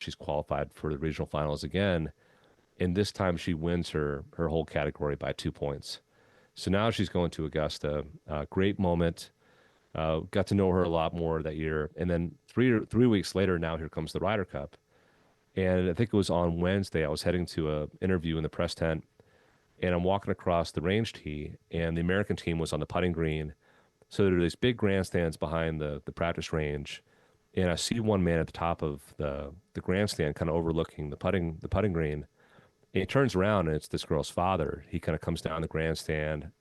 she's qualified for the regional finals again. And this time she wins her whole category by 2 points. So now she's going to Augusta. Great moment. Got to know her a lot more that year. And then three weeks later, now here comes the Ryder Cup. And I think it was on Wednesday, I was heading to a interview in the press tent, and I'm walking across the range tee, and the American team was on the putting green. So there are these big grandstands behind the practice range, and I see one man at the top of the grandstand, kind of overlooking the putting green. And he turns around, and it's this girl's father. He kind of comes down the grandstand.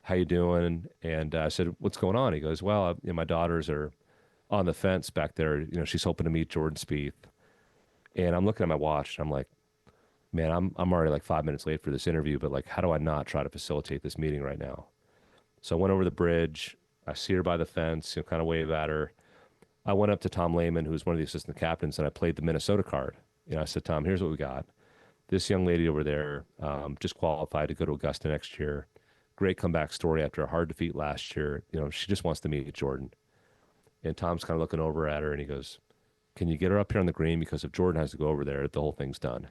How you doing? And I said, what's going on? He goes, well, my daughters are on the fence back there. She's hoping to meet Jordan Spieth. And I'm looking at my watch, and I'm like, man, I'm already like 5 minutes late for this interview, but like, how do I not try to facilitate this meeting right now? So I went over the bridge. I see her by the fence, kind of wave at her. I went up to Tom Lehman, who's one of the assistant captains, and I played the Minnesota card. I said, Tom, here's what we got. This young lady over there just qualified to go to Augusta next year. Great comeback story after a hard defeat last year. She just wants to meet Jordan. And Tom's kind of looking over at her, and he goes, can you get her up here on the green? Because if Jordan has to go over there, the whole thing's done.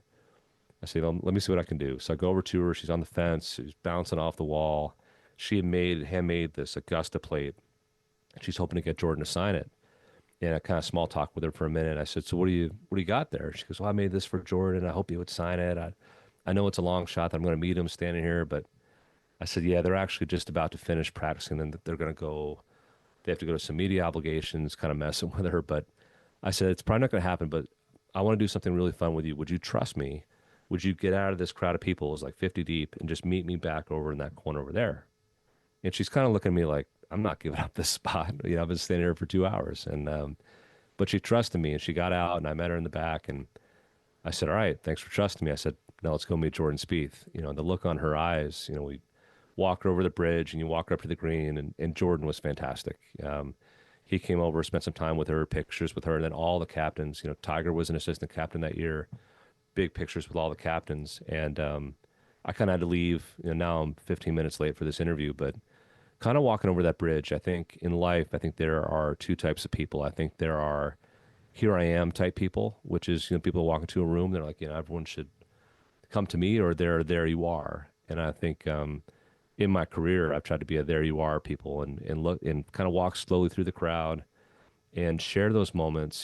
I say, well, let me see what I can do. So I go over to her. She's on the fence. She's bouncing off the wall. She had handmade this Augusta plate. She's hoping to get Jordan to sign it. And I kind of small talk with her for a minute. I said, so what do you got there? She goes, well, I made this for Jordan. I hope he would sign it. I know it's a long shot that I'm going to meet him standing here, but I said, yeah, they're actually just about to finish practicing, and they're going to go. They have to go to some media obligations, kind of messing with her. But I said, it's probably not going to happen, but I want to do something really fun with you. Would you trust me? Would you get out of this crowd of people, it was like 50 deep, and just meet me back over in that corner over there? And she's kind of looking at me like, I'm not giving up this spot. I've been standing here for 2 hours. But she trusted me, and she got out, and I met her in the back, and I said, all right, thanks for trusting me. I said, now let's go meet Jordan Spieth. The look on her eyes, we walked her over the bridge, and you walk her up to the green, and Jordan was fantastic. He came over, spent some time with her, pictures with her, and then all the captains. Tiger was an assistant captain that year. Big pictures with all the captains. And I kind of had to leave. Now I'm 15 minutes late for this interview, but kind of walking over that bridge, I think in life, I think there are two types of people. I think there are here I am type people, which is, people walk into a room, they're like, everyone should come to me, or there you are. And I think in my career, I've tried to be a there you are people, and look and kind of walk slowly through the crowd and share those moments.